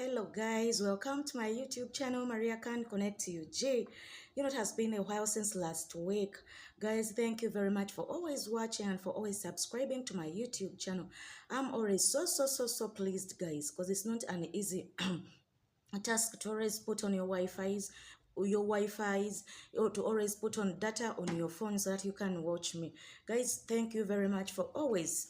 Hello guys, welcome to my YouTube channel. Maria can connect to you. Jay, it has been a while since last week. Guys, thank you very much for always watching and for always subscribing to my YouTube channel. I'm always so pleased, guys, because it's not an easy task to always put on your Wi-Fi's, or to always put on data on your phone so that you can watch me. Guys, thank you very much for always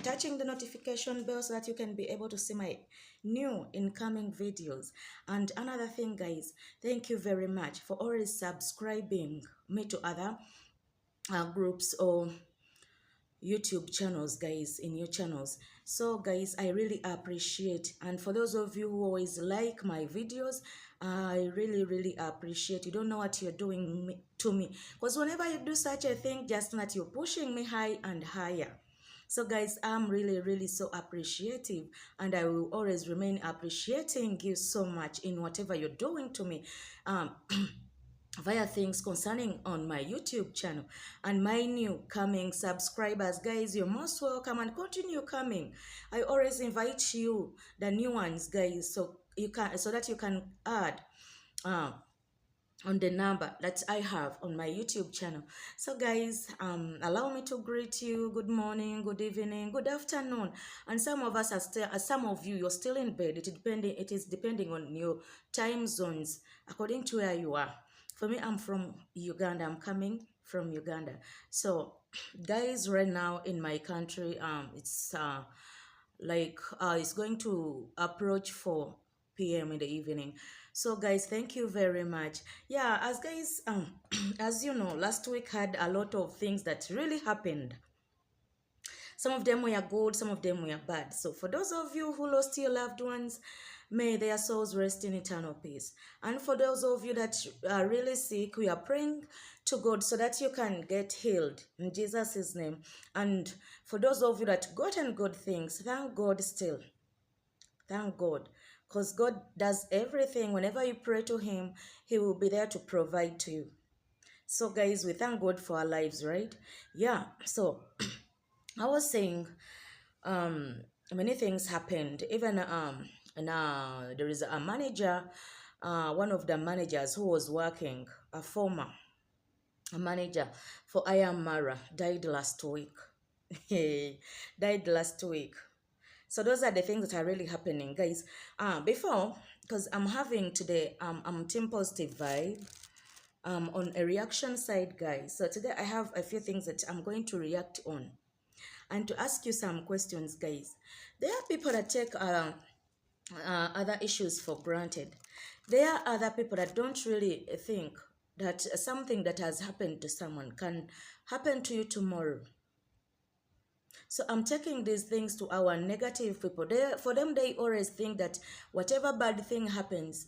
touching the notification bell so that you can be able to see my new incoming videos. And another thing, guys, thank you very much for always subscribing me to other groups or YouTube channels, guys, in your channels. So guys, I really appreciate, and for those of you who always like my videos, I really appreciate. You don't know what you're doing to me, because whenever you do such a thing, just that you're pushing me high and higher. So guys, I'm really so appreciative, and I will always remain appreciating you so much in whatever you're doing to me via things concerning on my YouTube channel. And my new coming subscribers, guys, you're most welcome and continue coming. I always invite you, the new ones, guys, so that you can add on the number that I have on my YouTube channel. So guys, allow me to greet you. Good morning, good evening, good afternoon. And some of us are still, some of you, you're still in bed. It is depending on your time zones according to where you are. For me, I'm from Uganda. I'm coming from Uganda. So guys, right now in my country, it's it's going to approach 4 p.m. in the evening. So guys, thank you very much. Yeah, as guys, as you know, last week had a lot of things that really happened. Some of them were good, some of them were bad. So for those of you who lost your loved ones, may their souls rest in eternal peace. And for those of you that are really sick, we are praying to God so that you can get healed in Jesus' name. And for those of you that gotten good things, thank God still. Thank God. Because God does everything. Whenever you pray to Him, He will be there to provide to you. So guys, we thank God for our lives, right? Yeah, so I was saying many things happened. Even there is a manager, one of the managers who was working, a former manager for Am Qarol, died last week. Died last week. So those are the things that are really happening, guys. Before, because I'm having today, I'm Team Positive Vibe on a reaction side, guys. So today I have a few things that I'm going to react on and to ask you some questions, guys. There are people that take other issues for granted. There are other people that don't really think that something that has happened to someone can happen to you tomorrow. So I'm taking these things to our negative people. For them, they always think that whatever bad thing happens,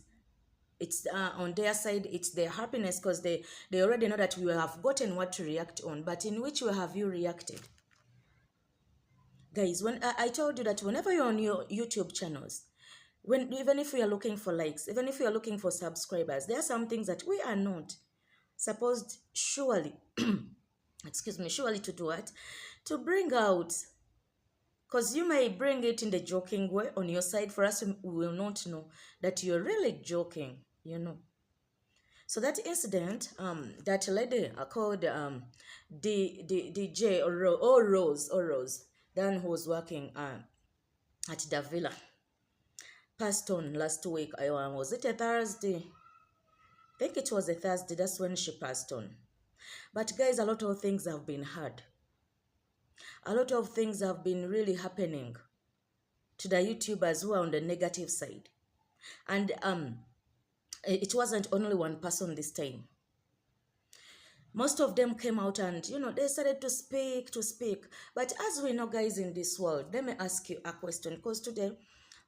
it's on their side, it's their happiness, because they already know that we have gotten what to react on. But in which way have you reacted? Guys, when I told you that whenever you're on your YouTube channels, even if we are looking for likes, even if we are looking for subscribers, there are some things that we are not supposed, surely, excuse me, surely to do it, to bring out. Because you may bring it in the joking way on your side. For us, we will not know that you're really joking, you know. So that incident, that lady called DJ or Rose, then who was working at the villa, passed on last week. Was it a Thursday? I think it was a Thursday. That's when she passed on. But guys, a lot of things have been heard. A lot of things have been really happening to the YouTubers who are on the negative side. And it wasn't only one person this time. Most of them came out and, you know, they started to speak. But as we know, guys, in this world, let me ask you a question, because today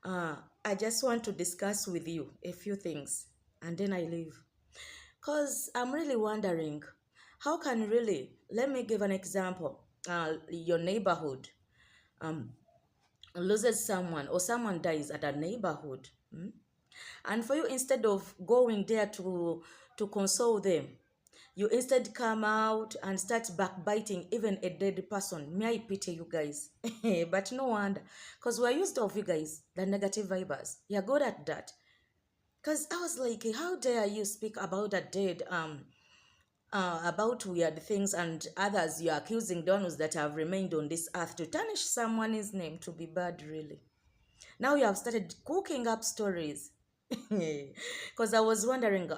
I just want to discuss with you a few things and then I leave. Because I'm really wondering, how can really, let me give an example, your neighborhood loses someone or someone dies at a neighborhood, and for you, instead of going there to console them, You instead come out and start backbiting even a dead person. May I pity you guys? But no wonder, because we're used to you guys, the negative vibers. You're good at that. Because I was like, how dare you speak about a dead, about weird things and others you're accusing donos that have remained on this earth to tarnish someone's name to be bad, really. Now you have started cooking up stories. Because I was wondering,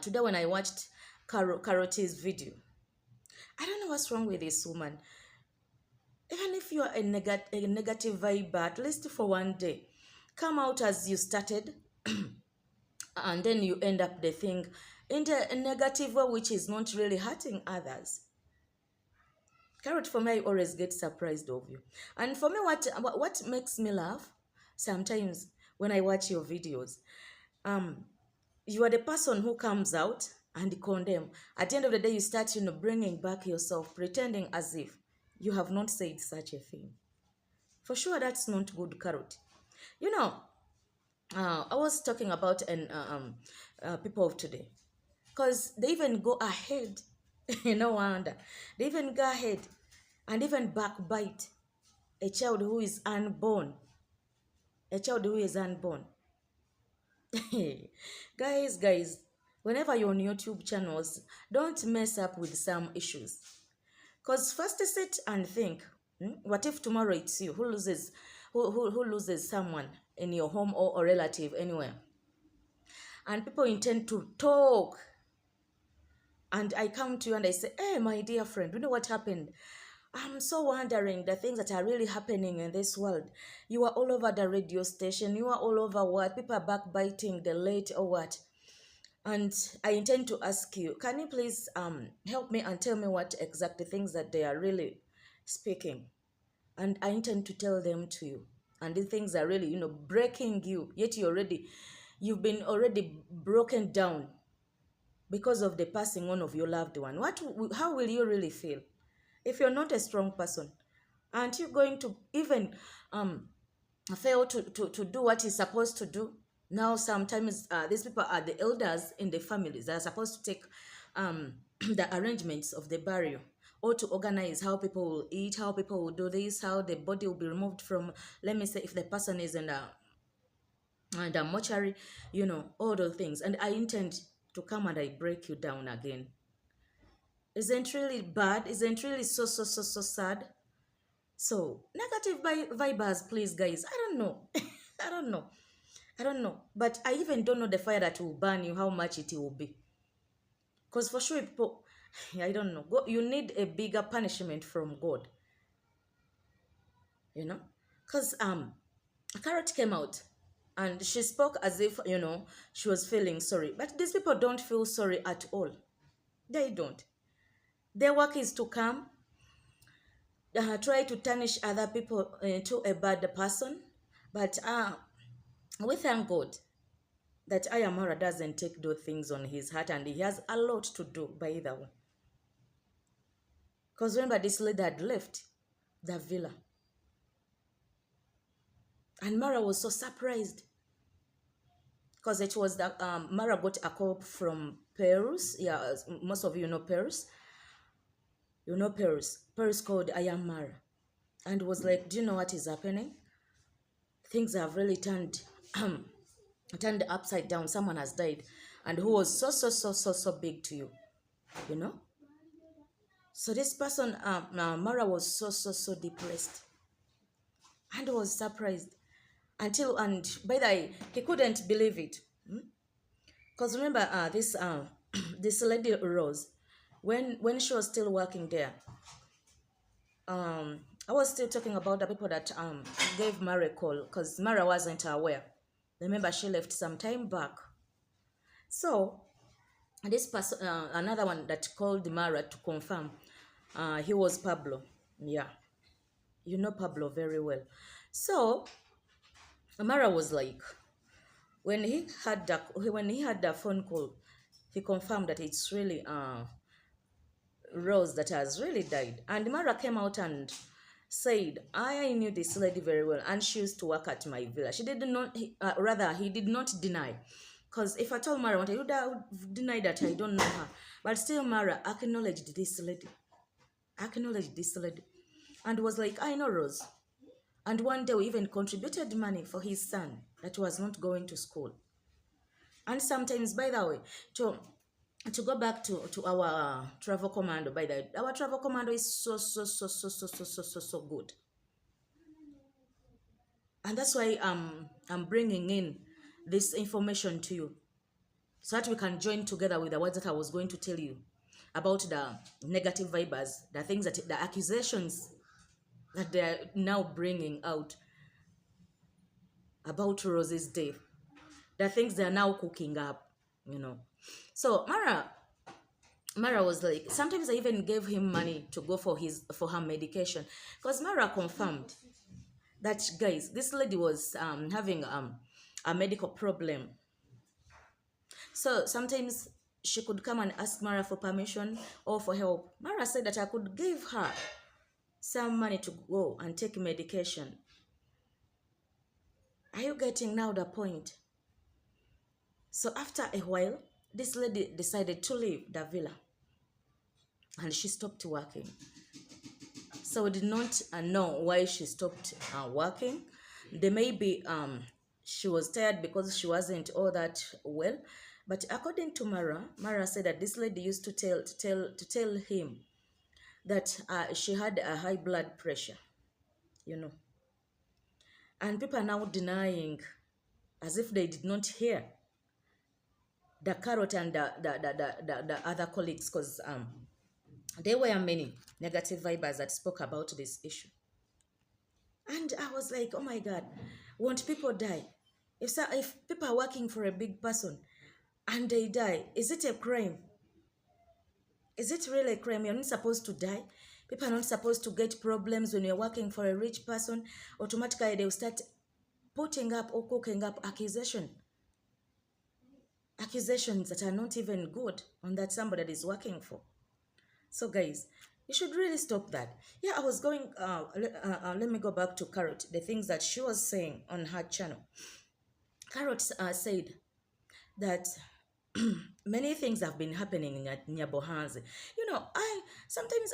today when I watched Karoti's video, I don't know what's wrong with this woman. Even if you're a negative vibe, at least for one day, come out as you started, and then you end up the thing in a negative way, which is not really hurting others. Carrot, for me, I always get surprised of you. And for me, what makes me laugh sometimes when I watch your videos, you are the person who comes out and condemn. At the end of the day, you start, bringing back yourself, pretending as if you have not said such a thing. For sure, that's not good, Carrot. I was talking about people of today, because they even go ahead, no wonder, they even go ahead and even backbite a child who is unborn, guys, whenever you're on YouTube channels, don't mess up with some issues, because first sit and think, what if tomorrow it's you who loses someone in your home or a relative anywhere, and people intend to talk, and I come to you and I say, hey, my dear friend, you know what happened? I'm so wondering the things that are really happening in this world. You are all over the radio station. You are all over what? People are backbiting the late or what? And I intend to ask you, can you please help me and tell me what exact things that they are really speaking? And I intend to tell them to you. And these things are really, breaking you. Yet you've been already broken down because of the passing on of your loved one. How will you really feel? If you're not a strong person, aren't you going to even fail to do what you're supposed to do? Now, sometimes these people are the elders in the families that are supposed to take the arrangements of the burial, or to organize how people will eat, how people will do this, how the body will be removed from, let me say, if the person is in the mortuary, all those things. And I intend to come and I break you down again. Isn't really bad? Isn't really so sad? So, negative vibers, please, guys. I don't know. I don't know. But I even don't know the fire that will burn you, how much it will be. Because for sure, people, I don't know. You need a bigger punishment from God. Because Carrot came out and she spoke as if, she was feeling sorry. But these people don't feel sorry at all. They don't. Their work is to come, try to tarnish other people into a bad person. But we thank God that Am Qarol doesn't take those things on his heart, and he has a lot to do by the way. Because remember, this lady had left the villa. And Mara was so surprised. Because it was that Mara got a call from Paris. Yeah, most of you know Paris. You know Paris. Paris called Am Qarol and was like, do you know what is happening? Things have really turned upside down. Someone has died. And who was so big to you. So this person, Mara, was so depressed. And was surprised. And by the way, he couldn't believe it. Because remember, this lady Rose, when she was still working there, I was still talking about the people that gave Mara a call, because Mara wasn't aware. Remember, she left some time back. So this person, another one that called Mara to confirm, he was Pablo. Yeah, you know Pablo very well. So Mara was like, when he had the phone call, he confirmed that it's really Rose that has really died. And Mara came out and said, I knew this lady very well, and she used to work at my villa. She did not, he did not deny, Because if I told Mara, I would deny that I don't know her. But still, Mara acknowledged this lady. Acknowledged this lady. And was like, I know Rose. And one day we even contributed money for his son that was not going to school. And sometimes, by the way, to go back to our travel commando, by the way, our travel commando is so good. And that's why I'm bringing in this information to you so that we can join together with the words that I was going to tell you about the negative vibers, the things that the accusations that they're now bringing out about Rose's death, the things they're now cooking up, you know. So Mara was like, sometimes I even gave him money to go for her medication, because Mara confirmed that, guys, this lady was having a medical problem. So sometimes she could come and ask Mara for permission or for help. Mara said that I could give her some money to go and take medication. Are you getting now the point? So after a while, this lady decided to leave the villa and she stopped working. So we did not know why she stopped working. There may be she was tired because she wasn't all that well. But according to Mara said that this lady used to tell him that she had a high blood pressure, you know. And people are now denying, as if they did not hear, the Carrot and the other colleagues, because there were many negative vibers that spoke about this issue. And I was like, oh my God, won't people die? If people are working for a big person and they die, is it a crime? Is it really a crime? You're not supposed to die. People are not supposed to get problems when you're working for a rich person. Automatically, they'll start putting up or cooking up accusations that are not even good on that somebody that is working for. So, guys, you should really stop that. Yeah, I was going, let me go back to Carrot, the things that she was saying on her channel. Carrot said that many things have been happening in Nyabohanzi. You know, I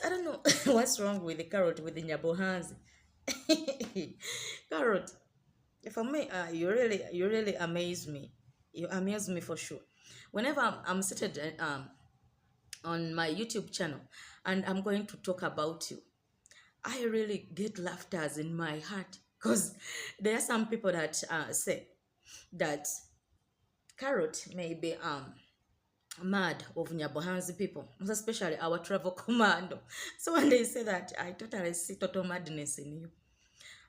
don't know what's wrong with the Carrot with the Nyabohanzi. Carrot, for me, you really amaze me. You amaze me for sure. Whenever I'm seated on my YouTube channel and I'm going to talk about you, I really get laughters in my heart, because there are some people that say that Carrot may be mad of Nyabohanzi people, especially our travel commando. So when they say that, I totally see total madness in you.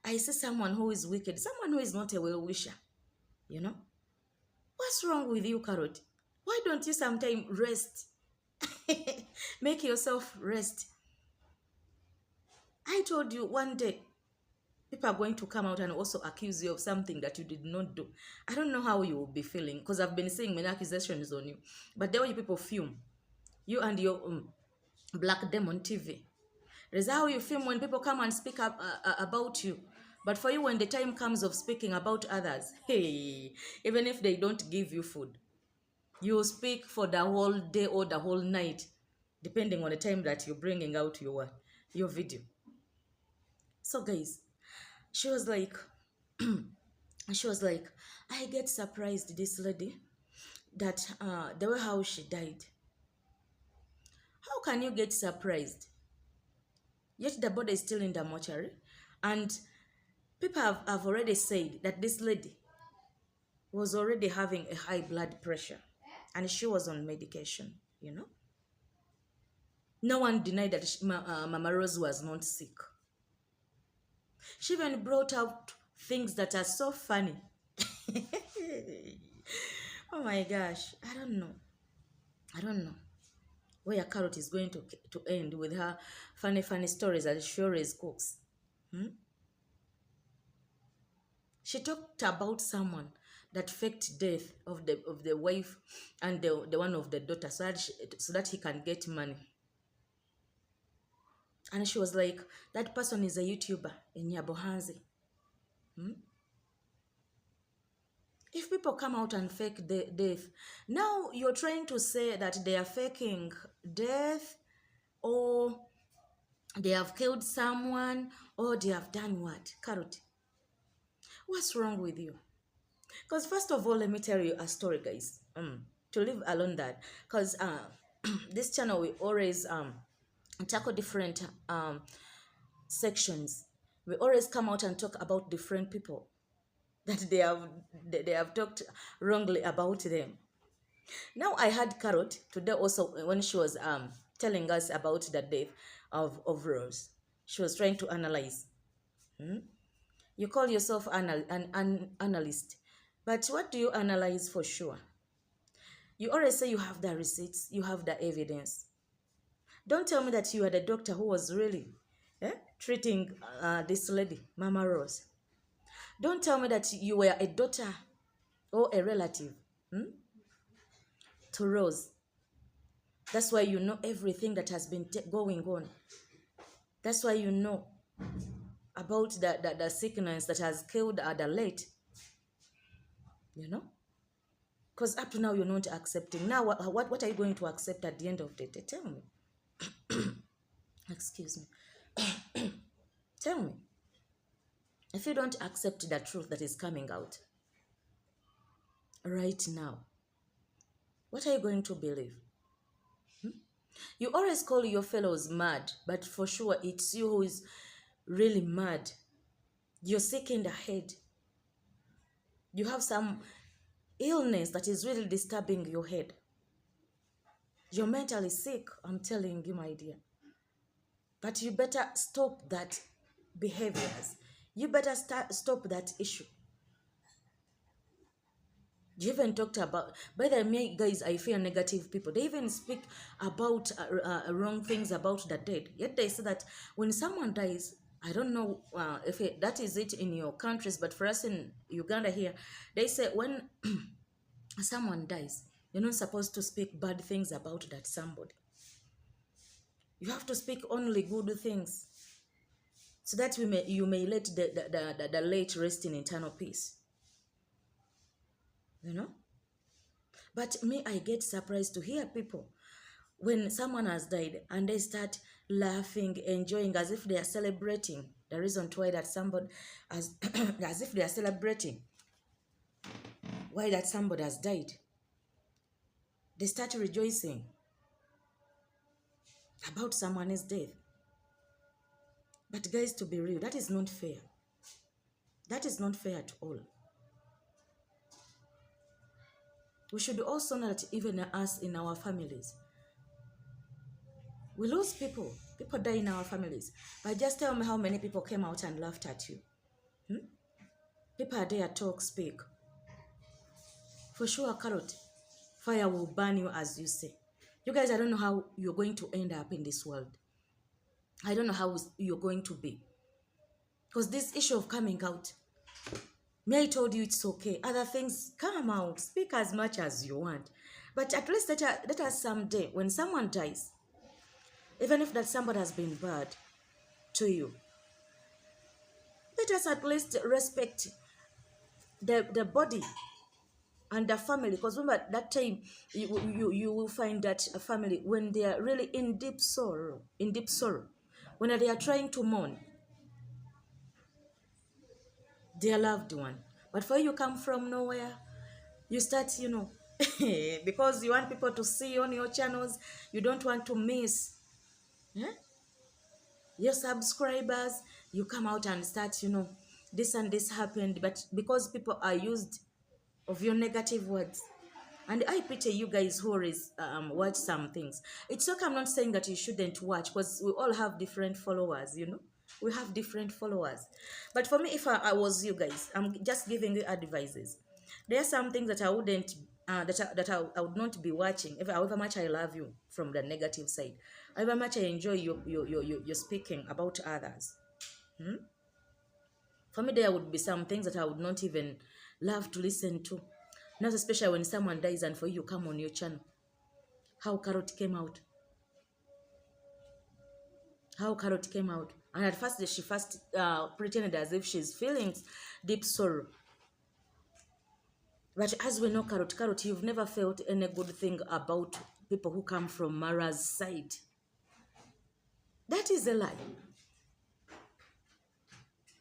I see someone who is wicked, someone who is not a well-wisher, you know. What's wrong with you, Carrot? Why don't you sometimes rest? Make yourself rest. I told you one day, people are going to come out and also accuse you of something that you did not do. I don't know how you will be feeling, because I've been seeing many accusations on you. But the way you people fume, you and your Black Demon TV, there's how you film when people come and speak up about you. But for you, when the time comes of speaking about others, hey, even if they don't give you food, you speak for the whole day or the whole night, depending on the time that you're bringing out your video. So guys, she was like, I get surprised, this lady, that the way how she died. How can you get surprised? Yet the body is still in the mortuary, and people have already said that this lady was already having a high blood pressure and she was on medication, you know. No one denied that Mama Rose was not sick. She even brought out things that are so funny. Oh my gosh, I don't know where Carrot is going to end with her funny stories that she always cooks. She talked about someone that faked death of the wife and the one of the daughter, so that he can get money. And she was like, that person is a YouTuber in Nyabohanzi. If if people come out and fake death, now you're trying to say that they are faking death, or they have killed someone, or they have done what? Carrot, what's wrong with you? Because first of all, let me tell you a story, guys. To leave alone that, because this channel we always tackle different sections. We always come out and talk about different people that they have talked wrongly about them. Now I had Carrot today also when she was telling us about the death of Rose. She was trying to analyze. You call yourself an analyst, but what do you analyze for sure? You always say you have the receipts, you have the evidence. Don't tell me that you are the doctor who was really treating this lady, Mama Rose. Don't tell me that you were a daughter or a relative to Rose. That's why you know everything that has been going on. That's why you know about the sickness that has killed the late. You know? Because up to now, you're not accepting. Now, what are you going to accept at the end of the day? Tell me. Excuse me. Tell me. If you don't accept the truth that is coming out right now, what are you going to believe? You always call your fellows mad, but for sure it's you who is really mad. You're sick in the head. You have some illness that is really disturbing your head. You're mentally sick, I'm telling you, my dear. But you better stop that behaviors. You better stop that issue. You even talked about, by the way, guys, I fear negative people. They even speak about wrong things about the dead. Yet they say that when someone dies, I don't know if that is it in your countries, but for us in Uganda here, they say when someone dies, you're not supposed to speak bad things about that somebody. You have to speak only good things, so that you may let the late rest in eternal peace. You know? But me, I get surprised to hear people when someone has died and they start laughing, enjoying, as if they are celebrating the reason why that somebody has, as if they are celebrating why that somebody has died. They start rejoicing about someone's death. But guys, to be real, that is not fair. That is not fair at all. We should also know that even us in our families, we lose people. People die in our families. But just tell me how many people came out and laughed at you. People are there, talk, speak. For sure, Carrot, fire will burn you, as you say. You guys, I don't know how you're going to end up in this world. I don't know how you're going to be. Because this issue of coming out, me, I told you it's okay. Other things, come out, speak as much as you want. But at least let us someday, when someone dies, even if that somebody has been bad to you, let us at least respect the body and the family. Because remember, that time, you will find that a family, when they are really in deep sorrow, when they are trying to mourn their loved one. But for you come from nowhere, you start, because you want people to see on your channels, you don't want to miss your subscribers, you come out and start, this and this happened, but because people are used of your negative words. And I pity you guys who always watch some things. It's okay, I'm not saying that you shouldn't watch, because we all have different followers, We have different followers. But for me, if I was you guys, I'm just giving you advices. There are some things that I wouldn't, I would not be watching, however much I love you from the negative side, however much I enjoy your speaking about others. For me, there would be some things that I would not even love to listen to. Not especially when someone dies and for you come on your channel. How Carrot came out. How Carrot came out. And at first, she pretended as if she's feeling deep sorrow. But as we know, Carrot, you've never felt any good thing about people who come from Mara's side. That is a lie.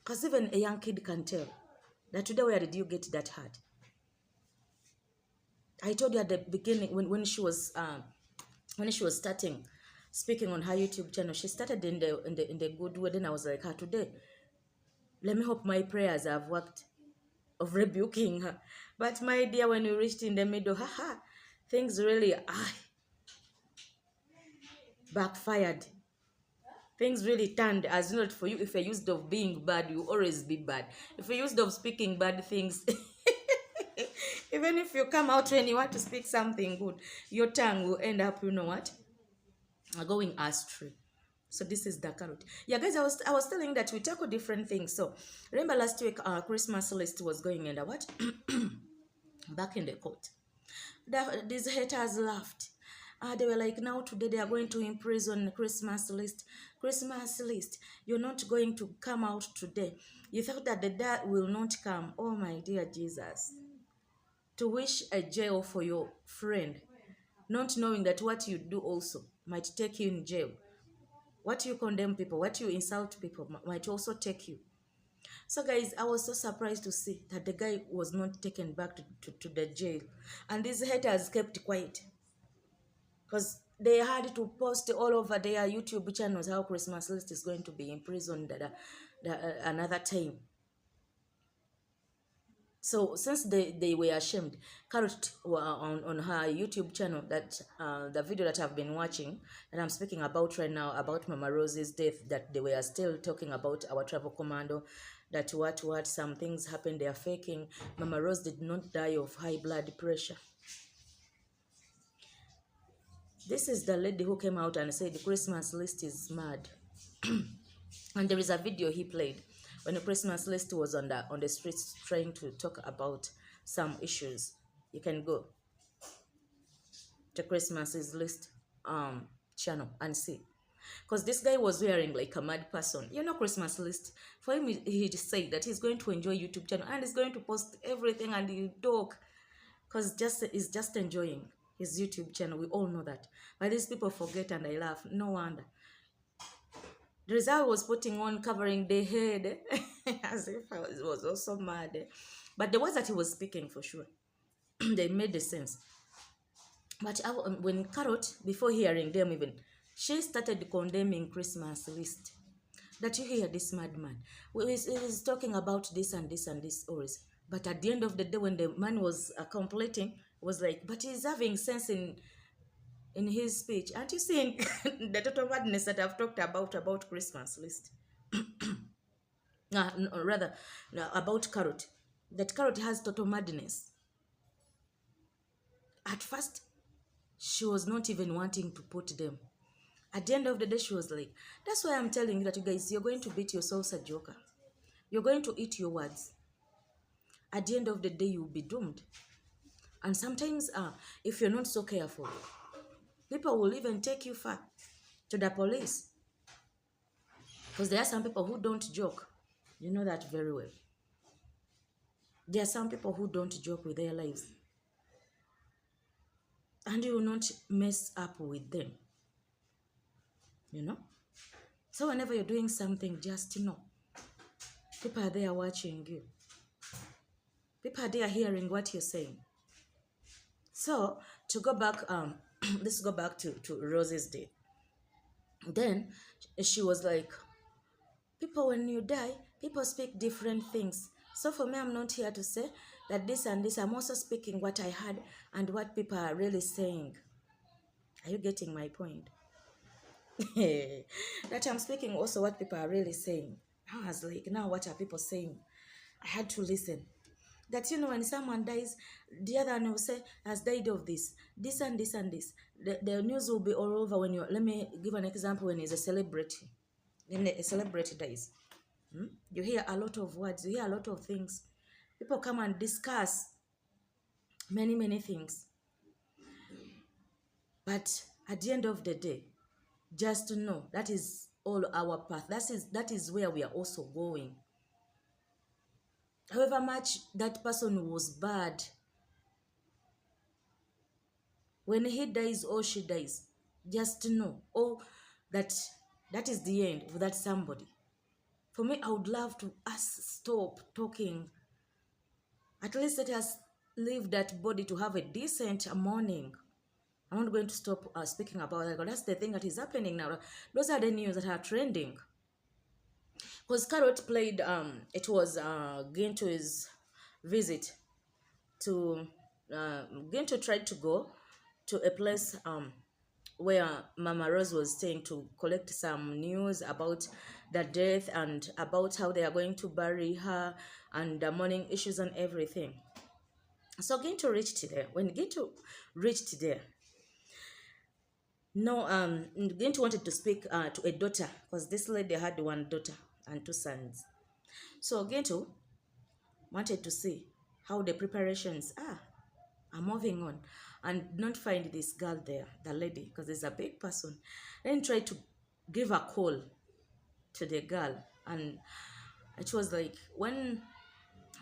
Because even a young kid can tell that today, where did you get that hard? I told you at the beginning when she was starting speaking on her YouTube channel, she started in the good way. Then I was like, today, let me hope my prayers have worked of rebuking her. But my dear, when you reached in the middle, things really backfired. Things really turned as not for you. If you're used of being bad, you always be bad. If you're used of speaking bad things, even if you come out when you want to speak something good, your tongue will end up, you know what, going astray. So this is the carrot. Yeah, guys, I was telling that we tackle different things. So remember last week our Christmas list was going in the what? Back in the court. These haters laughed. They were like, now today they are going to imprison Christmas list. Christmas list. You're not going to come out today. You thought that the dad will not come. Oh my dear Jesus. To wish a jail for your friend, not knowing that what you do also might take you in jail. What you condemn people, what you insult people might also take you. So guys, I was so surprised to see that the guy was not taken back to the jail. And these haters kept quiet. Because they had to post all over their YouTube channels how Christmas list is going to be imprisoned another time. So since they were ashamed, Carrot on her YouTube channel, that the video that I've been watching, that I'm speaking about right now, about Mama Rose's death, that they were still talking about our travel commando, that what some things happened, they are faking. Mama Rose did not die of high blood pressure. This is the lady who came out and said the Christmas list is mad. And there is a video he played when the Christmas list was on the streets trying to talk about some issues. You can go to Christmas's list channel and see. Because this guy was wearing like a mad person. You know, Christmas list. For him, he said that he's going to enjoy YouTube channel and he's going to post everything and he'll talk. Because he's just enjoying his YouTube channel. We all know that. But these people forget and I laugh. No wonder. The result was putting on covering the head as if I was also mad. But the words that he was speaking, for sure, they made the sense. But when Carrot, before hearing them even, she started condemning Christmas list. That you hear this madman. He's talking about this and this and this always. But at the end of the day, when the man was completing, was like, but he's having sense in his speech. Aren't you seeing the total madness that I've talked about Christmas list? Rather, about Carrot. That Carrot has total madness. At first, she was not even wanting to put them. At the end of the day, she was like, that's why I'm telling you that you guys, you're going to beat yourselves a joker. You're going to eat your words. At the end of the day, you'll be doomed. And sometimes, if you're not so careful, people will even take you far to the police. Because there are some people who don't joke. You know that very well. There are some people who don't joke with their lives. And you will not mess up with them. You know? So whenever you're doing something, just know. People are there watching you. People are there hearing what you're saying. So, to go back, let's go back to Rose's day. Then, she was like, people, when you die, people speak different things. So for me, I'm not here to say that this and this. I'm also speaking what I heard and what people are really saying. Are you getting my point? That I'm speaking also what people are really saying. I was like, now what are people saying? I had to listen. That, you know, when someone dies, the other one will say, has died of this and this and this. The news will be all over when you, let me give an example, when it's a celebrity. When a celebrity dies, you hear a lot of words, you hear a lot of things. People come and discuss many things. But at the end of the day, just to know that is all our path. That is where we are also going. However much that person was bad, When he dies or she dies, just to know, oh, that that is the end of that somebody. For me, I would love to us stop talking. At least let us leave that body to have a decent mourning. I'm not going to stop speaking about that, because that's the thing that is happening now. Those are the news that are trending. Because Carrot played, it was Ginto's visit to, Ginto tried to go to a place where Mama Rose was staying to collect some news about the death and about how they are going to bury her and the mourning issues and everything. So Ginto reached there. When Ginto reached there, no, Ginto wanted to speak to a daughter, because this lady had one daughter and two sons. So Ginto wanted to see how the preparations are moving on, and not find this girl there, the lady, because there's a big person. Then try to give a call to the girl, and it was like when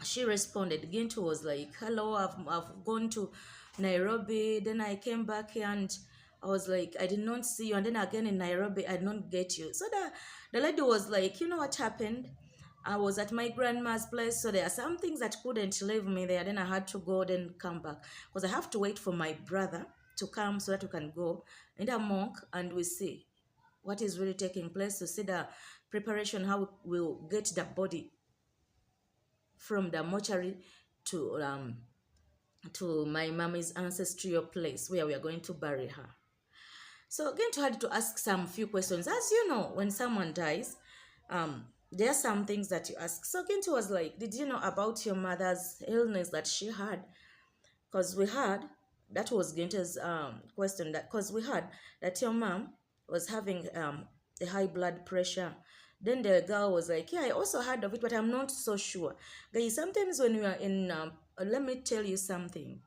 she responded, Ginto was like, hello, I've gone to Nairobi, then I came back here and I was like, I did not see you, and then again in Nairobi, I did not get you. So the lady was like, you know what happened? I was at my grandma's place, so there are some things that couldn't leave me there. Then I had to go, then come back, because I have to wait for my brother to come so that we can go in the monk and we see what is really taking place, to see the preparation, how we will get the body from the mortuary to my mommy's ancestral place where we are going to bury her. So Ginto had to ask some few questions. As you know, when someone dies, there are some things that you ask. So Ginto was like, did you know about your mother's illness that she had? Because we heard, that was Ginto's question, that because we heard that your mom was having a high blood pressure. Then the girl was like, yeah, I also heard of it, but I'm not so sure. Guys, sometimes when you are in, let me tell you something.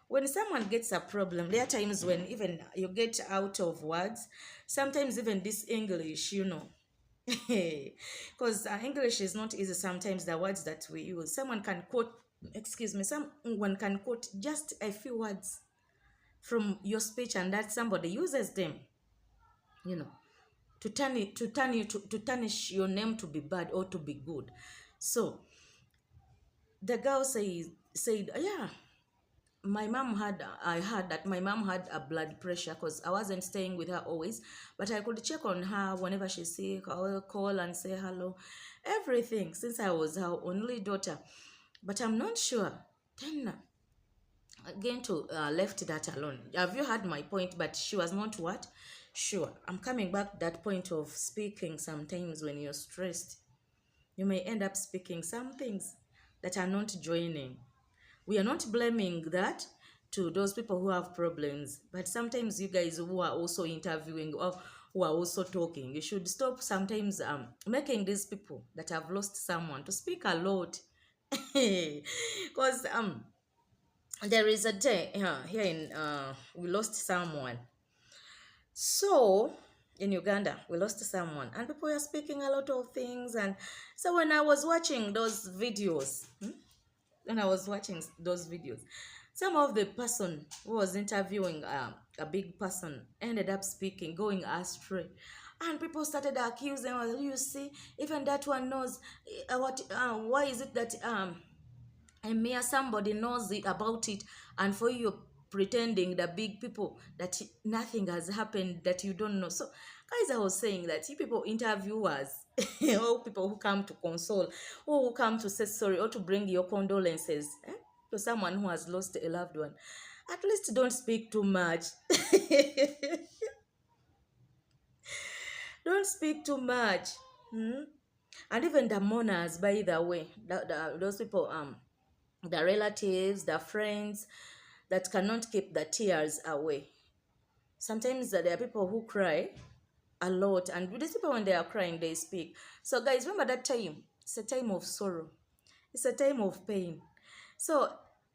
When someone gets a problem, there are times when even you get out of words. Sometimes even this English, you know, because English is not easy sometimes, the words that we use. Someone can quote, someone can quote just a few words from your speech, and that somebody uses them, you know, to tarnish your name to be bad or to be good. So the girl said, yeah, I heard that my mom had a blood pressure, because I wasn't staying with her always, but I could check on her whenever she's sick. I will call and say hello, everything, since I was her only daughter. But I'm not sure. Then again to left that alone. Have you heard my point? But she was not what? Sure. I'm coming back to that point of speaking. Sometimes when you're stressed, you may end up speaking some things that are not joining. We are not blaming that to those people who have problems, but sometimes you guys who are also interviewing or who are also talking, you should stop sometimes making these people that have lost someone to speak a lot. Because there is a day here in we lost someone. So in Uganda, we lost someone, and people were speaking a lot of things. And so when I was watching those videos, some of the person who was interviewing a big person ended up speaking, going astray, and people started accusing, well, you see, even that one knows why is it that a mere somebody knows about it, and for you pretending, the big people, that nothing has happened, that you don't know. So guys, I was saying that you people, interviewers, or people who come to console, or who come to say sorry, or to bring your condolences to someone who has lost a loved one, at least don't speak too much. Don't speak too much. And even the mourners, by the way, those people, the relatives, the friends that cannot keep the tears away. Sometimes there are people who cry a lot, and these people, when they are crying, they speak. So guys, remember that time, it's a time of sorrow, it's a time of pain. So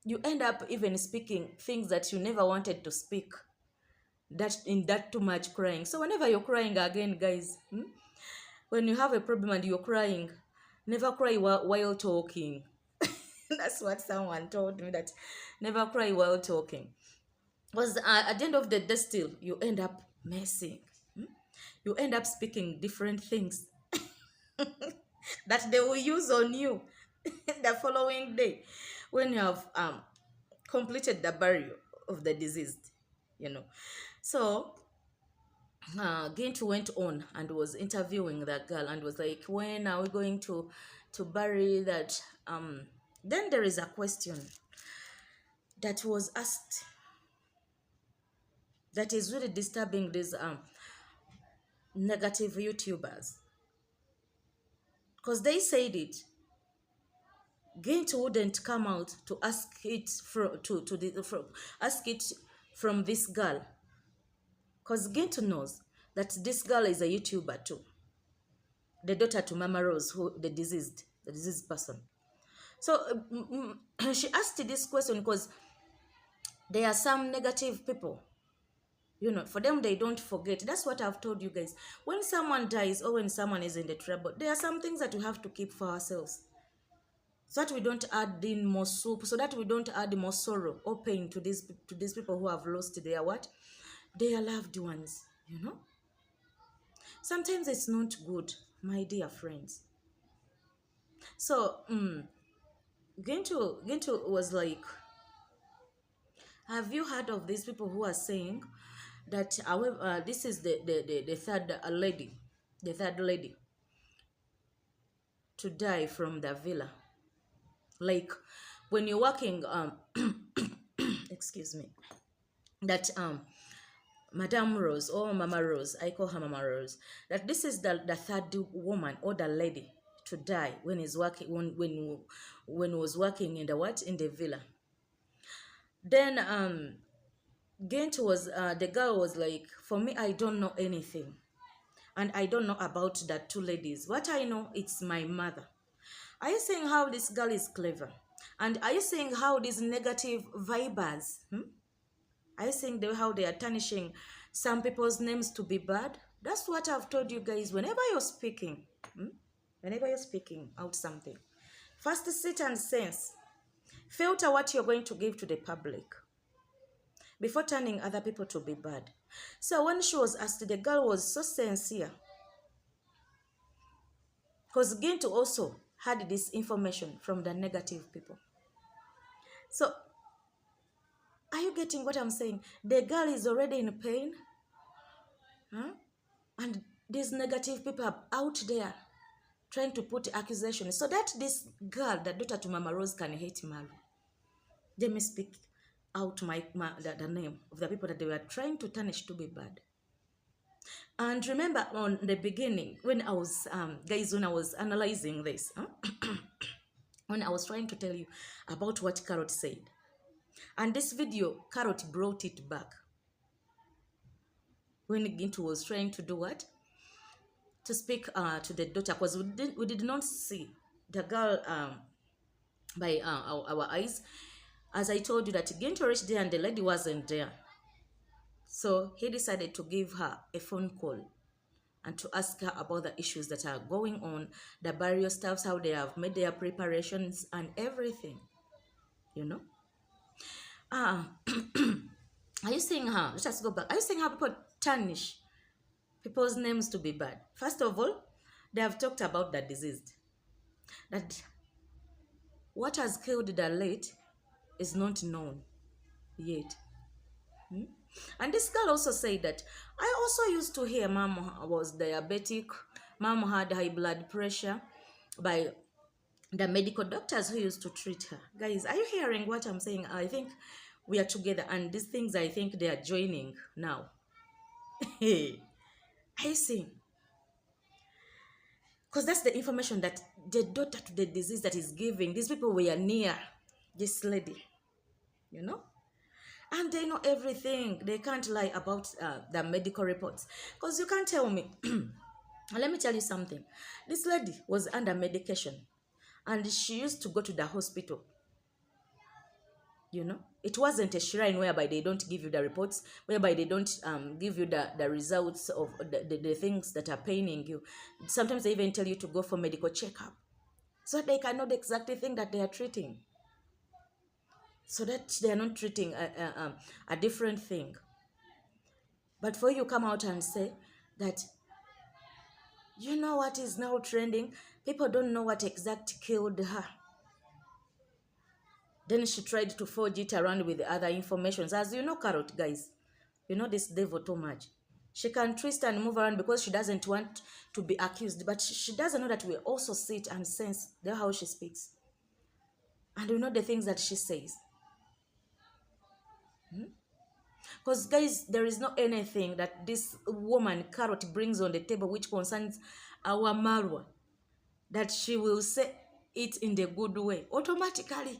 you end up even speaking things that you never wanted to speak, that in that too much crying. So whenever you're crying again, guys, when you have a problem and you're crying, never cry while talking. That's what someone told me, that never cry while talking. Because at the end of the day, still, you end up messing. Hmm? You end up speaking different things that they will use on you the following day when you have completed the burial of the deceased, you know. So Gintu went on and was interviewing that girl and was like, when are we going to bury that? Then there is a question that was asked that is really disturbing these negative YouTubers, because they said it. Gintu wouldn't come out to ask it ask it from this girl, because Gintu knows that this girl is a YouTuber too, the daughter to Mama Rose, who the deceased person. So she asked this question because there are some negative people, you know, for them, they don't forget. That's what I've told you guys. When someone dies or when someone is in the trouble, there are some things that we have to keep for ourselves, so that we don't add in more soup, so that we don't add more sorrow or pain to these people who have lost their what? Their loved ones, you know. Sometimes it's not good, my dear friends. So Gintu was like, have you heard of these people who are saying that this is the third lady to die from the villa? Like when you're working, excuse me, that Madame Rose or Mama Rose, I call her Mama Rose, that this is the third woman or the lady to die when he's working when was working in the what, in the villa. Then Gent was the girl was like, for me, I don't know anything, and I don't know about the two ladies. What I know, it's my mother. Are you seeing how this girl is clever? And are you seeing how these negative vibers, are you seeing how they are tarnishing some people's names to be bad? That's what I've told you guys. Whenever you're speaking, whenever you're speaking out something, first sit and sense. Filter what you're going to give to the public before turning other people to be bad. So when she was asked, the girl was so sincere, because Gintu also had this information from the negative people. So are you getting what I'm saying? The girl is already in pain, and these negative people are out there trying to put accusations so that this girl, the daughter to Mama Rose, can hate Malu. Let me speak out the name of the people that they were trying to tarnish to be bad. And remember, on the beginning, when I was guys, when I was analyzing this, when I was trying to tell you about what Carrot said, and this video, Carrot brought it back when Gintu was trying to do what? To speak to the daughter, because we did not see the girl by our eyes. As I told you, that Gintu reached there and the lady wasn't there. So he decided to give her a phone call and to ask her about the issues that are going on, the burial stuffs, how they have made their preparations and everything, you know. Are you seeing how, let us go back, are you seeing how people tarnish people's names to be bad? First of all, they have talked about the deceased, that what has killed the late is not known yet. And this girl also said that, I also used to hear mom was diabetic, mom had high blood pressure by the medical doctors who used to treat her. Guys, are you hearing what I'm saying? I think we are together, and these things, I think they are joining now. Hey, I see. Because that's the information that the daughter to the disease that is giving. These people were near this lady, you know, and they know everything. They can't lie about the medical reports, because you can't tell me. Let me tell you something. This lady was under medication, and she used to go to the hospital. You know, it wasn't a shrine whereby they don't give you the reports, whereby they don't give you the results of the things that are paining you. Sometimes they even tell you to go for medical checkup, so they can know the exact thing that they are treating. so that they are not treating a different thing. But for you come out and say that, you know what is now trending? People don't know what exactly killed her. Then she tried to forge it around with the other informations. As you know, Carrot, guys, you know this devil too much. She can twist and move around because she doesn't want to be accused. But she doesn't know that we also sit and sense how she speaks. And we know the things that she says. Because, guys, there is not anything that this woman, Carrot, brings on the table which concerns our Marwa, that she will say it in the good way. Automatically,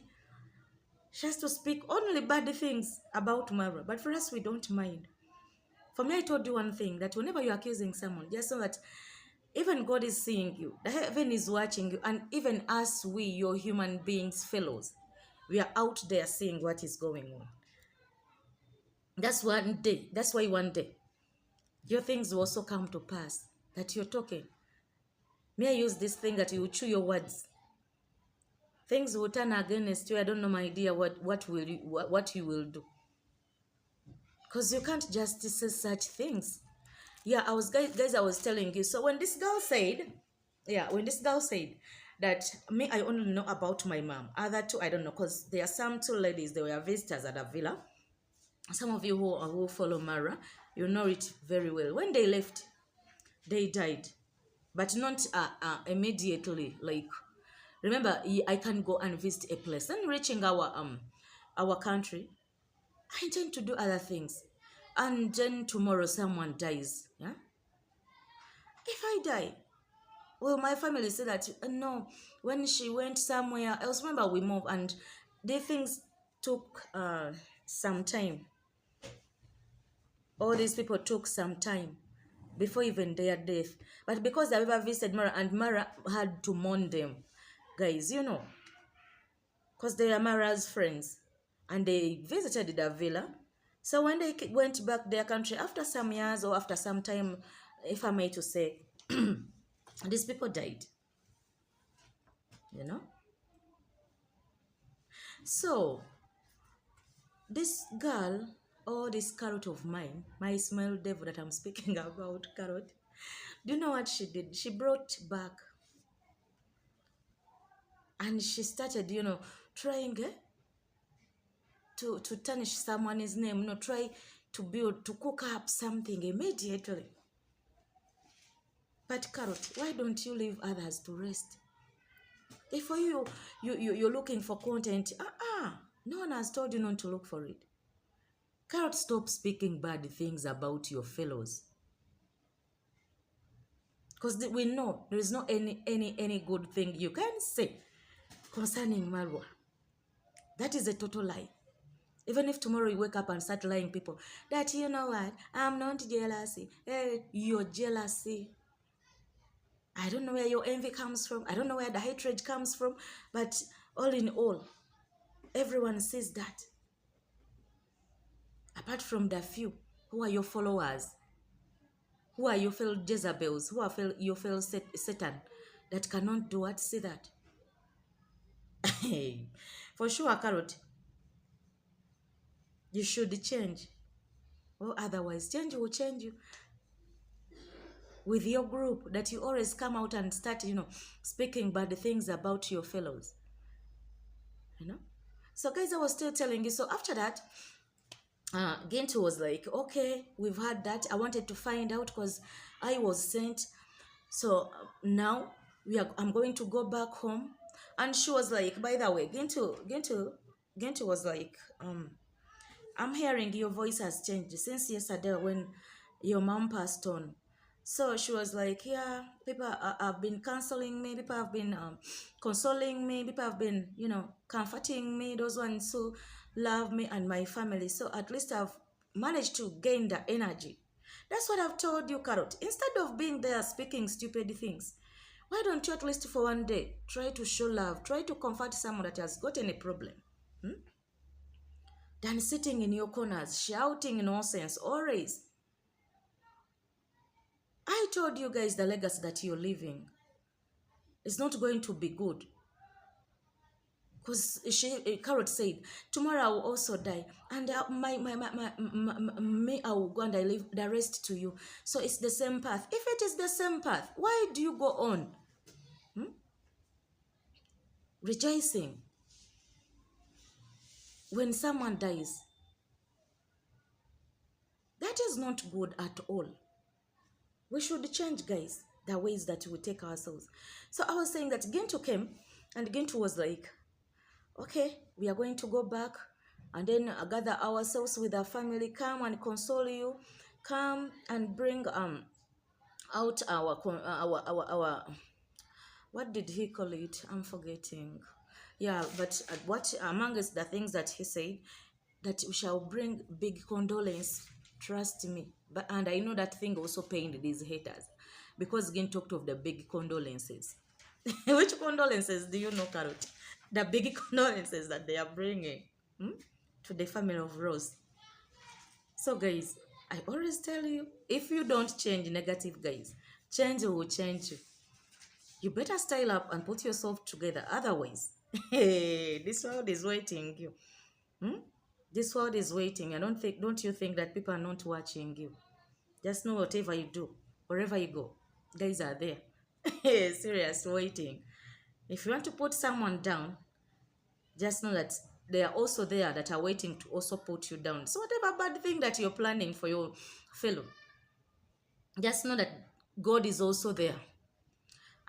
she has to speak only bad things about Marwa. But for us, we don't mind. For me, I told you one thing, that whenever you're accusing someone, just know that even God is seeing you, the heaven is watching you, and even us, we, your human beings, fellows, we are out there seeing what is going on. That's why one day, your things will also come to pass, that you're talking. May I use this thing that you chew your words? Things will turn against you. I don't know, my dear, what you will do. Because you can't just say such things. Yeah, I was telling you. So when this girl said that me, I only know about my mom. Other two, I don't know, because there are some two ladies, they were visitors at a villa. Some of you who follow Mara, you know it very well. When they left, they died, but not immediately. Like, remember, I can go and visit a place. Then reaching our country, I intend to do other things, and then tomorrow someone dies. Yeah, if I die, well, my family said that no. When she went somewhere else, remember we moved, and the things took some time. All these people took some time before even their death. But because they ever visited Mara, and Mara had to mourn them, guys, you know, because they are Mara's friends, and they visited the villa. So when they went back their country after some years or after some time, if I may to say, these people died, you know. So this girl, or this Carrot of mine, my small devil that I'm speaking about, Carrot, do you know what she did? She brought back, and she started, you know, trying to tarnish someone's name, you know, try to cook up something immediately. But Carrot, why don't you leave others to rest? If for you're looking for content, no one has told you not to look for it. Carrot, stop speaking bad things about your fellows. Because we know there is not any good thing you can say concerning Marwa. That is a total lie. Even if tomorrow you wake up and start lying people, that, you know what, I'm not jealousy. Hey, you're jealousy. I don't know where your envy comes from. I don't know where the hatred comes from. But all in all, everyone says that. Apart from the few who are your followers, who are your fellow Jezebels, who are your fellow Satan, that cannot do what? Say that. For sure, Carrot, you should change. Or otherwise, change will change you. With your group, that you always come out and start, you know, speaking bad things about your fellows. You know? So, guys, I was still telling you. So, after that, Gintu was like, okay, we've had that. I wanted to find out because I was sent. So, now I'm going to go back home. And she was like, by the way, Gintu was like, I'm hearing your voice has changed since yesterday when your mom passed on. So she was like, yeah, people have been counseling me, people have been consoling me, people have been, you know, comforting me, those ones who love me and my family. So at least I've managed to gain the energy. That's what I've told you, Carrot. Instead of being there speaking stupid things, why don't you at least for one day try to show love, try to comfort someone that has got any problem? Than sitting in your corners, shouting nonsense always. I told you guys the legacy that you're living is not going to be good. Because Carrot said, tomorrow I will also die, and me, I will go and I leave the rest to you. So it's the same path. If it is the same path, why do you go on rejoicing when someone dies? That is not good at all. We should change, guys, the ways that we take ourselves. So I was saying that Gintu came, and Gintu was like, okay, we are going to go back and then gather ourselves with our family, come and console you, come and bring out our what did he call it? I'm forgetting. Yeah, but what amongst the things that he said, that we shall bring big condolence, trust me. But and I know that thing also pained these haters, because again talked of the big condolences. Which condolences do you know, Carrot? The big condolences that they are bringing to the family of Rose. So guys, I always tell you, if you don't change negative, guys, change will change you. You better style up and put yourself together. Otherwise, hey, this world is waiting you. This world is waiting. Don't you think that people are not watching you? Just know whatever you do, wherever you go, guys are there. Serious waiting. If you want to put someone down, just know that they are also there that are waiting to also put you down. So whatever bad thing that you're planning for your fellow, just know that God is also there.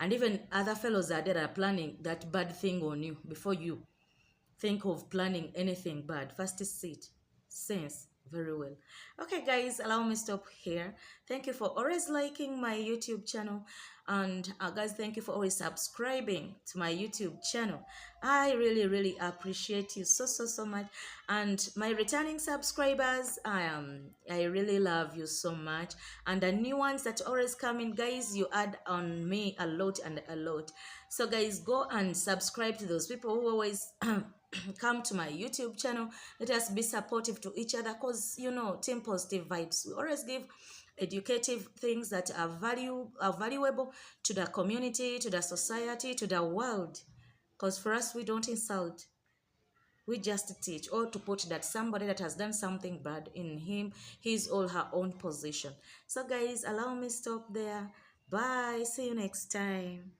And even other fellows are there that are planning that bad thing on you before you think of planning anything bad. First sit, sense very well. Okay, guys, allow me to stop here. Thank you for always liking my YouTube channel, and guys, thank you for always subscribing to my YouTube channel. I really appreciate you so much. And my returning subscribers, I really love you so much. And the new ones that always come in, guys, you add on me a lot and a lot. So guys, go and subscribe to those people who always come to my YouTube channel. Let us be supportive to each other, because you know, team positive vibes. We always give educative things that are valuable to the community, to the society, to the world. Because for us, we don't insult, we just teach, or to put that somebody that has done something bad in him, his or her own position. So guys, allow me stop there. Bye, see you next time.